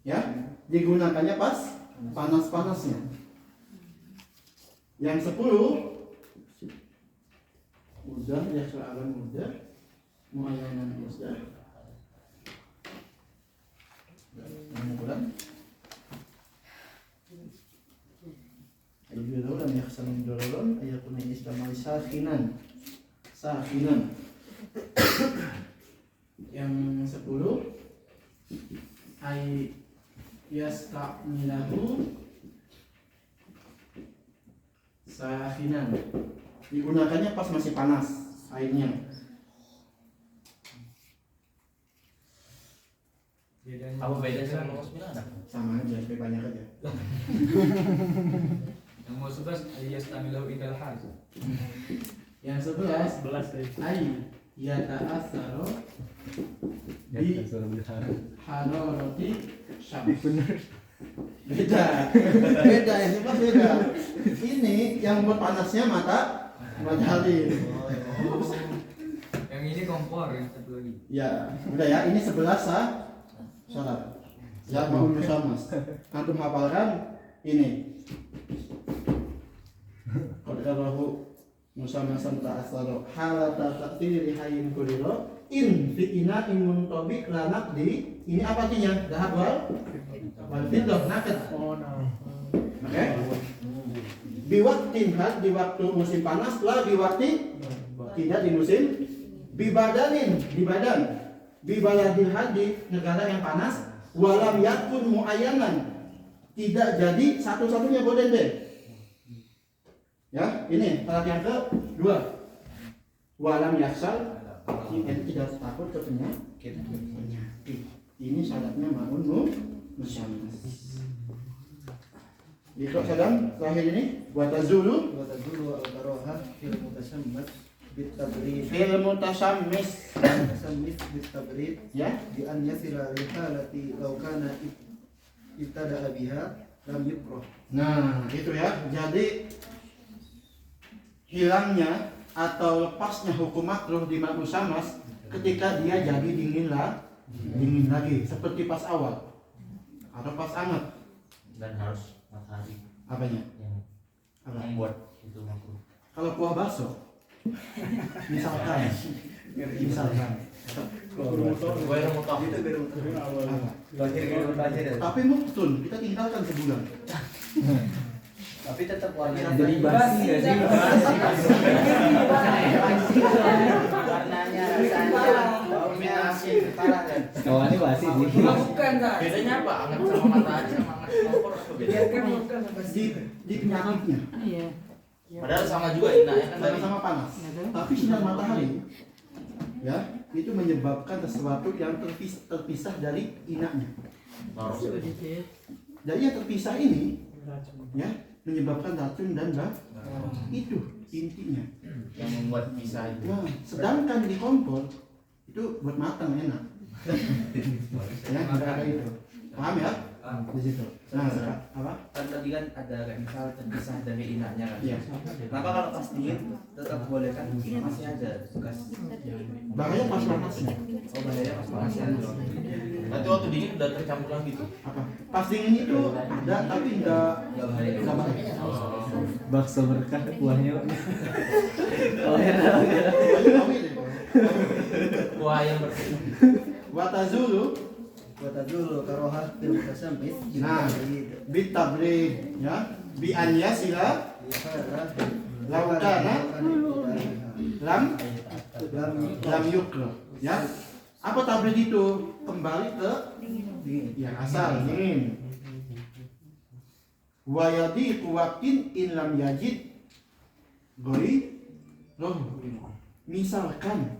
Speaker 1: Ya, digunakannya pas panas-panasnya. Yang 10 udah ya, soalan udah, muayyanan udah. Kemudian ayat dulu dan yaksan dorong ayat kuning istimal sakinan. Yang 10 ay yastamilahu sakinan, digunakannya pas masih panas airnya.
Speaker 3: Apa beda sama musmilah?
Speaker 1: Sama aja, lebih banyak aja.
Speaker 6: Yang mau 11 ayastamilahu idal hal.
Speaker 1: Yang 11
Speaker 5: tadi.
Speaker 1: ay yata'assaro bi hararati syams. Beda. Yang 11 beda. Ini yang buat panasnya matahari.
Speaker 6: Yang ini kompor, yang satu lagi.
Speaker 1: Ya, udah ya, ini 11 syarat. Ya, mau musamas. Antum hafalkan ini. Qadarahu musamasan ta'asaro halata taqdiri hayyin kuliro in fi ina imun tobik lanak di. Ini apa artinya? Dahab wal fiddah naked. Oke? Biwaktin had, di waktu musim panas, lah biwakti tidak di musim. Bibadanin, di badan. Bibaladil had, di negara yang panas. Walam yakun muayyanan, tidak jadi satu-satunya boleh deh. Ya, ini syarat yang kedua. Walam yaksal, tidak takut ke penyakit. Ini syaratnya ma'un musyamas. Itu sedang terakhir ini watazulu
Speaker 2: al-karaha fil mutasammas bitabrid bitabrid
Speaker 1: ya,
Speaker 2: bi an yasira li halati law kana ibtada biha lam yukrah.
Speaker 1: nah itu ya. Jadi hilangnya atau lepasnya hukum makruh di musamas ketika dia jadi dingin lagi, seperti pas awal atau pas hangat.
Speaker 3: Dan harus matahari
Speaker 1: Apanya?
Speaker 3: yang
Speaker 1: Apa?
Speaker 3: membuat itu makruh.
Speaker 1: Kalau kuah bakso misalkan
Speaker 3: Gue yang mau
Speaker 2: Itu baru
Speaker 1: apa? Tapi muftun kita tinggalkan sebulan.
Speaker 2: tapi tetap warna
Speaker 4: Jadi basi nggak sih?
Speaker 2: warnanya rasanya baunya asin parah kan.
Speaker 4: Kawannya basi sih.
Speaker 6: Bukan Bukan, Kak.
Speaker 3: Bedanya apa? Anget sama matahari sama anget kompor apa beda?
Speaker 6: Biarkan bukan
Speaker 1: Di penyakitnya
Speaker 7: Iya.
Speaker 3: Padahal sama juga inaknya kan tadi.
Speaker 1: sama-sama panas. Tapi sinar matahari ya itu menyebabkan sesuatu yang terpisah dari inaknya.
Speaker 3: Lorok itu.
Speaker 1: Jadi yang terpisah ini ya menyebabkan racun dan itu intinya.
Speaker 3: Yang membuat pisah itu.
Speaker 1: Nah, sedangkan di kompor itu buat matang enak. Ya, nggak ada itu. Paham ya? Di situ. Nah, apa?
Speaker 3: Kan tadi kan ada kayak misal terpisah dari inaknya kan.
Speaker 1: Iya.
Speaker 3: Kenapa kalau pas dingin tetap boleh kan masih ada bekas.
Speaker 1: Bahaya pas panasnya.
Speaker 3: Oh bahaya pas panasnya. Berarti waktu dingin udah tercampur lagi tuh.
Speaker 1: Apa? Pas dingin itu ada tapi nggak
Speaker 3: bahaya.
Speaker 1: nggak bahaya.
Speaker 4: Bakso berkah kuahnya. Oh ya.
Speaker 3: Wah yang
Speaker 1: Watazulu
Speaker 2: Watazulu karohat fil tasammis.
Speaker 1: Nah. bitabri ya bi an yasila lam yukro ya. Apa tabrid itu? Kembali ke ya asal dingin. Wayadi kuwakin in lam yajid goi roh. Misalkan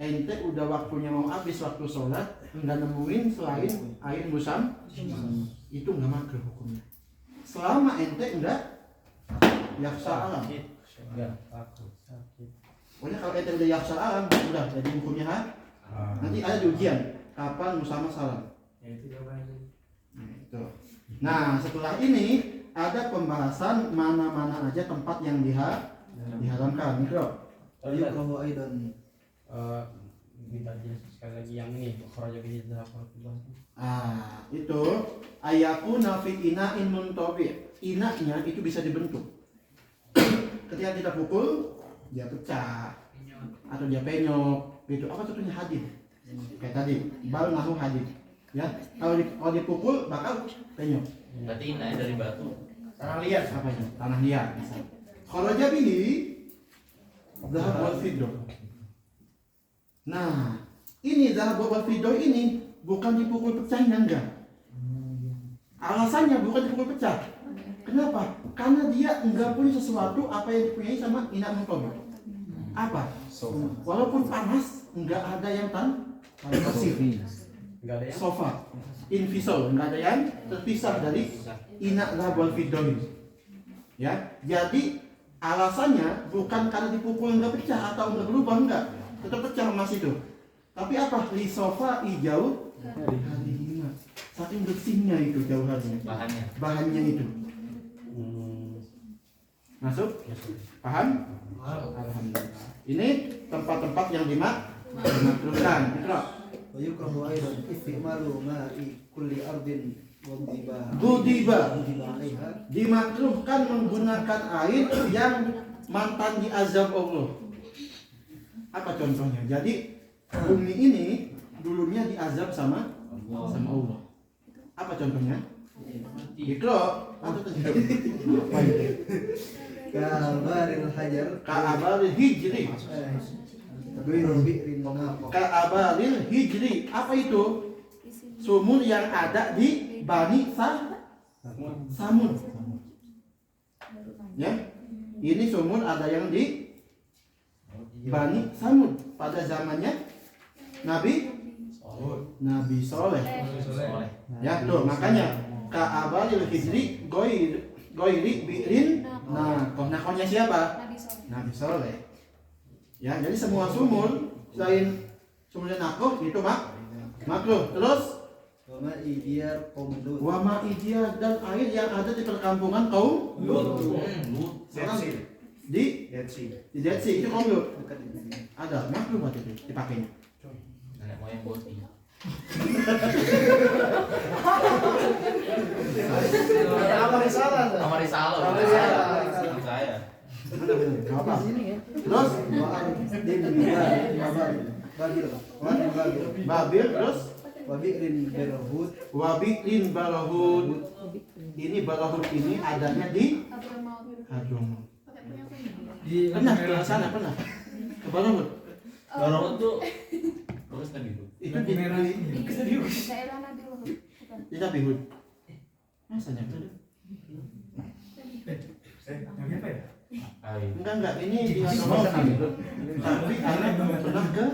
Speaker 1: ente udah waktunya mau habis waktu sholat nggak nemuin selain air musam itu nggak makruh hukumnya selama ente enggak yaksa alam. Pokoknya kalau ente udah yaksa alam udah jadi hukumnya nanti ada di ujian kapan musama salam. Nah setelah ini ada pembahasan mana-mana aja tempat yang diharamkan mikro.
Speaker 2: Yukrahu aidan.
Speaker 8: Minta jelas sekali lagi yang ini kharaja bihi dzahab
Speaker 1: Itu ayakuna fi ina'in muntabi. Inaknya itu bisa dibentuk. Ketika kita pukul dia pecah atau dia penyok gitu. Apa contohnya hadid? Kayak tadi bal nahu hadid ya. Kalau dipukul bakal penyok.
Speaker 3: Berarti inaknya dari batu.
Speaker 1: Tanah liat apa itu? Tanah liat misalnya. Kharaja bihi dzahab wal fiddah. Nah, ini zahab wal fiddah ini bukan dipukul pecahnya enggak. Alasannya bukan dipukul pecah. Kenapa? Karena dia enggak punya sesuatu apa yang dipunyai sama inak muntabi. Apa? Walaupun panas, enggak ada yang tersisih.
Speaker 8: enggak ada yang
Speaker 1: Sofa, invisol, enggak ada yang terpisah dari inak zahab wal fiddah ini. Ya, jadi alasannya bukan karena dipukul enggak pecah atau enggak berubah enggak. Tetap pecah emas itu. Tapi apa? Li sofa ijau harinya. Saking bersihnya itu jauhannya. Bahannya itu. Masuk? Paham? Alhamdulillah. Ini tempat-tempat yang dimakruhkan. Ikra.
Speaker 2: Wa yukrahu aidan istimalu ma'i kulli ardin
Speaker 1: Budiba.
Speaker 2: alaiha.
Speaker 1: Dimakruhkan menggunakan air yang mantan diazab Allah. Apa contohnya? Jadi bumi ini dulunya diazab sama Allah. Apa contohnya? Ikro atau
Speaker 2: Ka'abaril hajar
Speaker 1: Ka'abalil hijri.
Speaker 2: Ghairu bi'rin naqah.
Speaker 1: Ka'abalil hijri. Apa itu? Sumur yang ada di Bani Samud. Ya. Ini sumur ada yang di Bani Samud pada zamannya Nabi Soleh. Ya tuh makanya Ka'abalil hijri goiri bi'rin. Nah, nakohnya siapa? Nabi Soleh. Ya, jadi semua sumur selain sumurnya nakoh itu makruh. Terus
Speaker 2: Wa ma'i diyar qaum Lut.
Speaker 1: wama idiyah dan air yang ada di perkampungan kaum di Dead Sea itu kaum Lut.
Speaker 2: Dekat di sini.
Speaker 1: Ada makruh waktu itu dipakainya.
Speaker 3: Nenek moyang boti.
Speaker 6: Amarisalah.
Speaker 3: Amarisalo. Saya.
Speaker 1: Apa? Terus
Speaker 2: Wa ardin babil.
Speaker 1: Babil terus
Speaker 2: Wa bi'rin berhud.
Speaker 1: wabirin balahud. Ini balahud ini adanya di Hadramaut.
Speaker 6: Di
Speaker 1: Pernah ke sana pernah? Ke balahud.
Speaker 3: Dorong tuh terus kan gitu.
Speaker 1: Itu di
Speaker 6: merah.
Speaker 1: di Tidak bihud. Masanya ada.
Speaker 6: Nabi apa ya?
Speaker 1: Enggak, ini di Hadramawt. Tapi anak pernah ke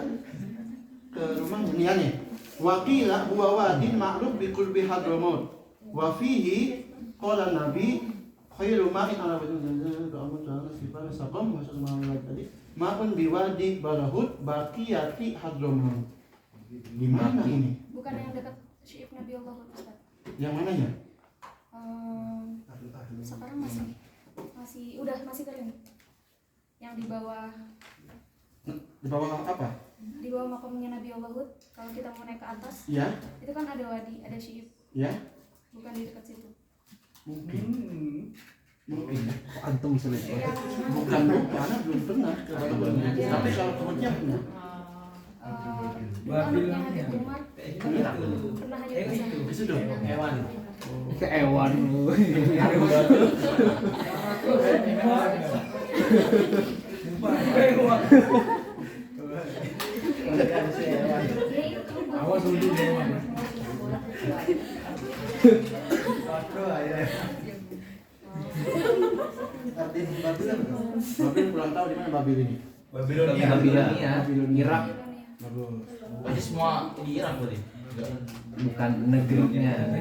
Speaker 1: rumah niannya. Wakila huwa wadin ma'ruf bi qurbi Hadramawt. Wa fihi qala Nabi khairu ma'in ala wajhin ta'amut ta'ala sifat saqam maksud malam tadi. Ma'un biwadi Barahut baqiyati Hadramawt. Di mana ini?
Speaker 7: Bukan yang dekat Syi'ib Nabi Allah Ustaz.
Speaker 1: Yang mananya?
Speaker 7: Sekarang masih kering. Yang di bawah
Speaker 1: apa?
Speaker 7: Di bawah makamnya Nabi Allah Hud. Kalau kita mau naik ke atas,
Speaker 1: Ya,
Speaker 7: itu kan ada wadi, ada Syi'ib.
Speaker 1: ya.
Speaker 7: Bukan di dekat situ.
Speaker 1: Mungkin.
Speaker 4: Antum sulit.
Speaker 7: Yang
Speaker 1: Bukan lupa, anak belum pernah. Tapi kalau kemudian pernah.
Speaker 7: itu anaknya Habib Umar pernah hadir ke sana.
Speaker 1: Ke situ.
Speaker 4: Ke Ewan.
Speaker 6: Awas dulu dewan.
Speaker 1: Babil pulang tahu di mana Babil ini?
Speaker 3: Babilonia, Irak.
Speaker 1: Bagus.
Speaker 9: Berarti semua di Irak berarti?
Speaker 4: Bukan negerinya.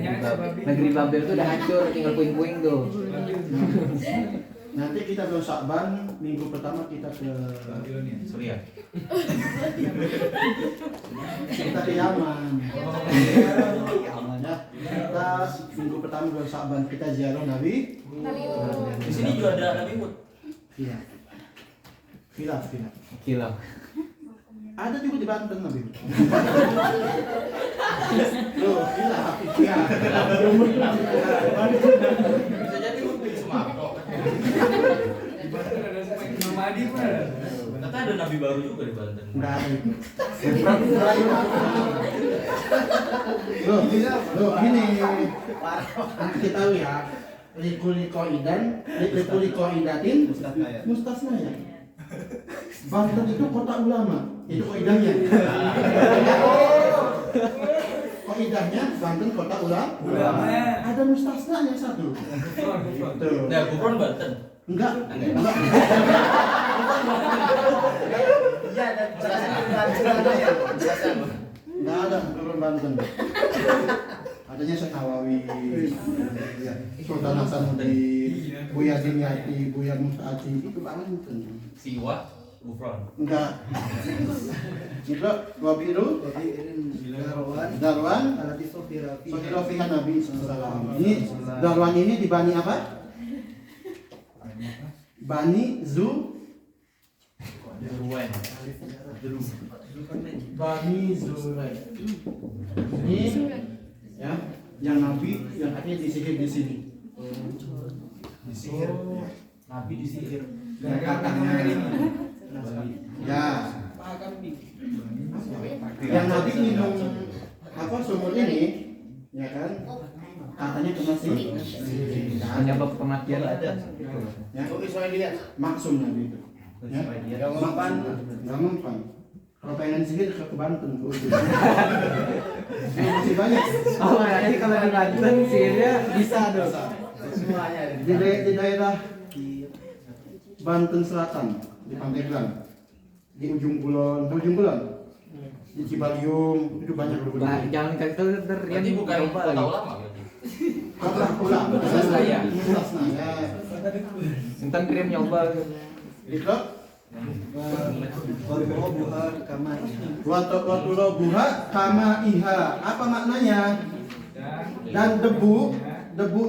Speaker 4: Negeri Babel itu udah hancur, tinggal puing-puing tuh.
Speaker 1: Nanti kita bulan Sya'ban, minggu pertama kita ke
Speaker 6: Babilonia.
Speaker 9: Suriah.
Speaker 1: kita ke Yaman. Ya, kita minggu pertama bulan Sya'ban kita ziarah Nabi.
Speaker 7: Nabi Hud.
Speaker 9: Di sini juga ada Nabi Hud.
Speaker 1: Iya. Khilaf.
Speaker 4: Kilau.
Speaker 1: Ada juga di Banten Nabi. Loh, khilaf. Iya.
Speaker 9: Bisa jadi Hud di Sumatera.
Speaker 6: Di Banten ada Imam Mahdi pun ada.
Speaker 9: Ternyata ada Nabi baru juga di Banten.
Speaker 1: Enggak ada itu. Loh, gini. Kita tahu ya. Likuli qaidatin mustasnaya. Banten itu kota ulama. Itu kaidahnya. Kaidahnya Banten kota ulama. Ada mustasnanya satu. Tuh.
Speaker 9: Nah, Gubron Banten.
Speaker 1: Enggak.
Speaker 2: Iya, dan jelaskan.
Speaker 1: Enggak ada Gubron Banten. Adanya Syekh Nawawi, Sultan Hasanuddin, Buya Dimyati, Buya Musta'ati, itu Banten.
Speaker 9: Siwa, Gubron.
Speaker 1: Enggak. Itu Wabiru, Darwan,
Speaker 2: Alati Sofira
Speaker 1: Sofirofihan Nabi SAW. Ini Darwan ini di Bani apa? Bani
Speaker 9: Ruwen.
Speaker 1: Bani Zurai. Ini ya, yang Nabi yang akhirnya disihir di sini.
Speaker 9: Disihir. Nabi disihir.
Speaker 1: Ya. Yang Nabi minum apa sumur ini, ya kan? Katanya kena sihir.
Speaker 4: Penyebab kematian ada.
Speaker 1: Ya, maksum Nabi itu. Ya, nggak mempan. Kalau pengen sihir ke Banten, ke ujung. Masih banyak.
Speaker 4: Oh, jadi kalau di Banten sihirnya bisa dong.
Speaker 2: semuanya ada
Speaker 1: Di daerah Banten Selatan, di Pandeglang, di ujung kulon, di Cibaliung, itu banyak loh.
Speaker 4: Bah, jangan kasih tahu ntar Rian
Speaker 9: Berarti bukan
Speaker 4: coba
Speaker 9: kota
Speaker 4: lagi.
Speaker 9: ulama berarti.
Speaker 1: Kota ulama.
Speaker 4: Mustasnaya.
Speaker 1: Mustasnaya.
Speaker 4: Ntar Rian nyoba.
Speaker 1: Itu
Speaker 2: Waduh kama
Speaker 1: waktu robuha kama iha. Apa maknanya? Dan debu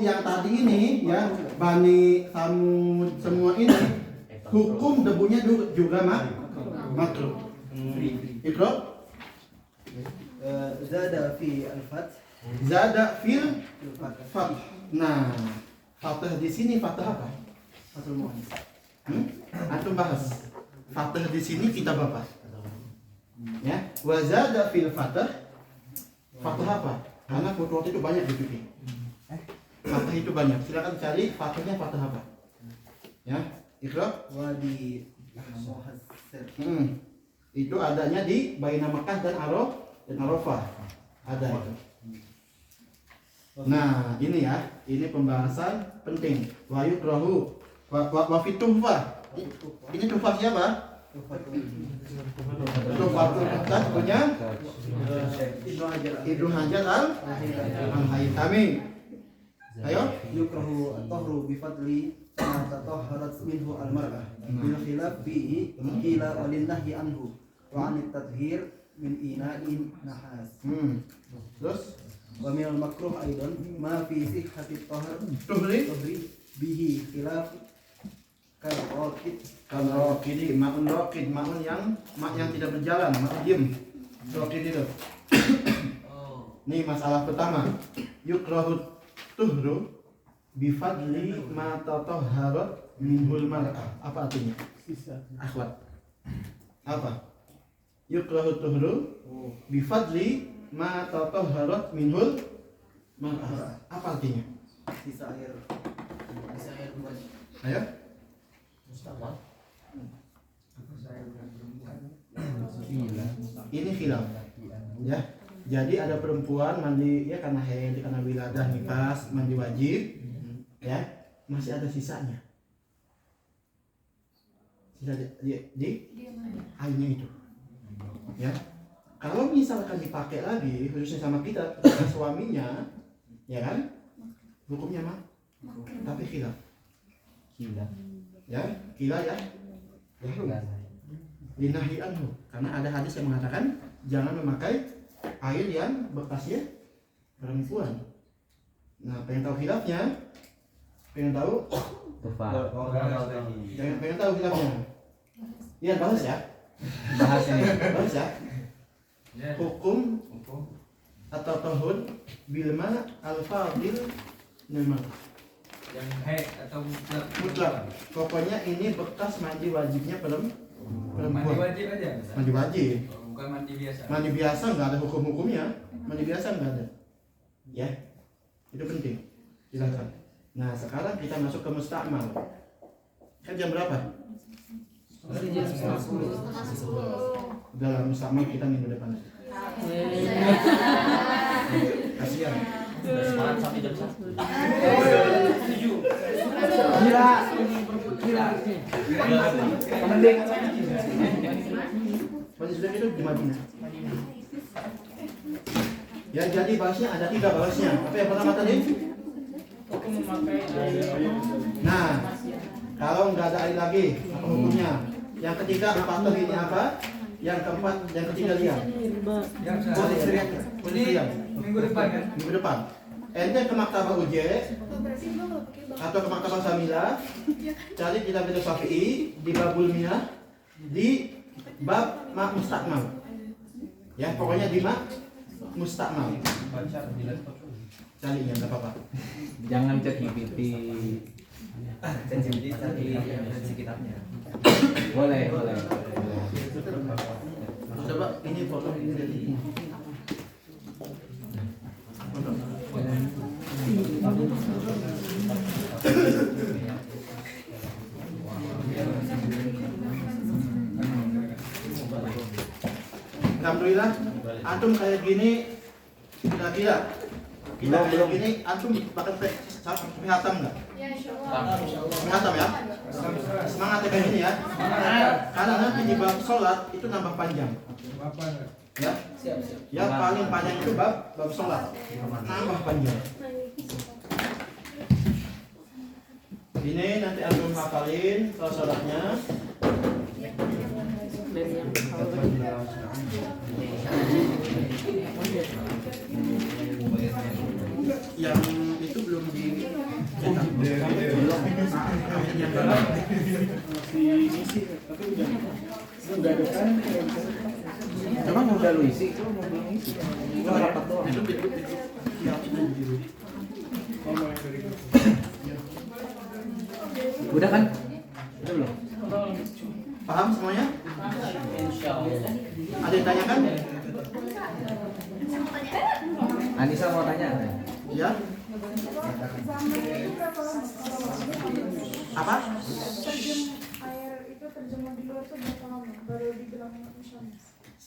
Speaker 1: yang tadi ini ya, Bani Samud semua ini, hukum debunya juga makruh. Itu
Speaker 2: zada fi al-fath
Speaker 1: zada fil fath. Nah, fathah di sini fathah apa?
Speaker 2: fathul muannas.
Speaker 1: Antum bahas. Fathah di sini kita bapak. Ya, wa zada fil fathah. Fathah apa? Karena foto itu banyak di fikih. Fathah itu banyak. Silakan cari fathahnya fathah apa? Ya, Iqra.
Speaker 2: Wadi muhassir
Speaker 1: Itu adanya di Baina Makkah dan Arafah. Ada itu. Nah, ini ya, ini pembahasan penting. Wa yukrahu wa fi tuhfah. Ini tuhfah siapa? Tuhfatul Muhtaj punya Ibnu Hajar al-Haytami. Ayo.
Speaker 2: yukrahu at-tahru bi fadli ma tatahharat minhu al-mar'ah bil khilaf fihi qila walillahi anhu wa 'an at-tathhir min ina'in nahas.
Speaker 1: Terus
Speaker 2: Wa min al-makruh aidan ma fi sihhati at-tahr
Speaker 1: tuhri
Speaker 2: bihi khilaf kal-raqid
Speaker 1: kalau kini maun raqid, maun yang tidak berjalan, maun diem. Raqid itu. Nih masalah pertama. Yukrahu tuhru bi fadli ma tatahharat minhul mar'ah. Apa artinya? Akhlak. Apa? Yukrahu tuhru bi fadli ma tatahharat minhul mar'ah. Apa artinya?
Speaker 2: sisa air
Speaker 1: Ayo. Ini khilaf. Ya. Jadi ada perempuan mandi ya karena haid, karena wiladah, nifas, mandi wajib. Ya, masih ada sisanya. Sisa di airnya itu. Ya. Kalau misalkan dipakai lagi khususnya sama kita, sama suaminya, ya kan? Hukumnya mah tapi khilaf. Ya, kila ya. Linahi anhu, karena ada hadis yang mengatakan jangan memakai air yang bekasnya perempuan. Nah, pengen tahu khilafnya? Pengen tahu? Pengen tahu khilafnya? Iya, bahas ya.
Speaker 4: Bahas ini.
Speaker 1: Bahas ya. Hukum atau tahun bilma al-fadil memang
Speaker 6: Yang haid atau
Speaker 1: mutlak. Pokoknya ini bekas mandi wajibnya
Speaker 6: mandi
Speaker 1: perempuan.
Speaker 6: wajib aja.
Speaker 1: Mandi wajib.
Speaker 6: Bukan mandi biasa.
Speaker 1: Mandi biasa nggak ada hukum-hukumnya. Mandi biasa nggak ada. Ya, itu penting. Silakan. Nah, sekarang kita masuk ke mustakmal. Kan jam berapa? Udah lah, mustakmal kita minggu depan. Kasihan.
Speaker 9: Semangat sampai jam 1.
Speaker 4: Gila. Penting.
Speaker 1: Pada sudah itu di Madinah. Ya, jadi bahasnya ada 3 bahasnya. Apa yang pertama tadi? Nah, kalau nggak ada air lagi, apa hukumnya? Yang ketiga apa ini apa? Yang keempat, yang ketiga lihat. Polisian.
Speaker 6: Minggu depan kan?
Speaker 1: Minggu depan. Ente ke maktabah UJ atau ke maktabah Samila, cari kitab Fiqh Syafi'i di babul miyah di bab mak mustakmal. Ya, pokoknya di mak mustakmal. Carinya enggak apa-apa.
Speaker 4: Jangan cek GPT.
Speaker 3: Sensitivity tadi referensi kitabnya.
Speaker 4: Boleh.
Speaker 1: Coba ini foto ini dari foto. Alhamdulillah, antum kayak gini kira-kira kita kayak gini, antum bakal hatam nggak?
Speaker 7: Ya, insyaallah.
Speaker 1: Hatam ya? Semangat ya kayak gini ya. Karena nanti di bab sholat itu nambah panjang. Ya, ya paling panjang itu bab sholat, nambah panjang. Ini nanti antum hafalin sholatnya. Yang itu belum di
Speaker 4: Emang udah lu isi? Belum isi. Gua rapat doang. Udah kan? Udah belum?
Speaker 1: Paham semuanya? Ada yang tanyakan?
Speaker 4: Anissa mau tanya?
Speaker 1: Ya. Apa?
Speaker 7: Terjem air itu terjemah di luar tuh berapa lama baru dibilang umat Islam?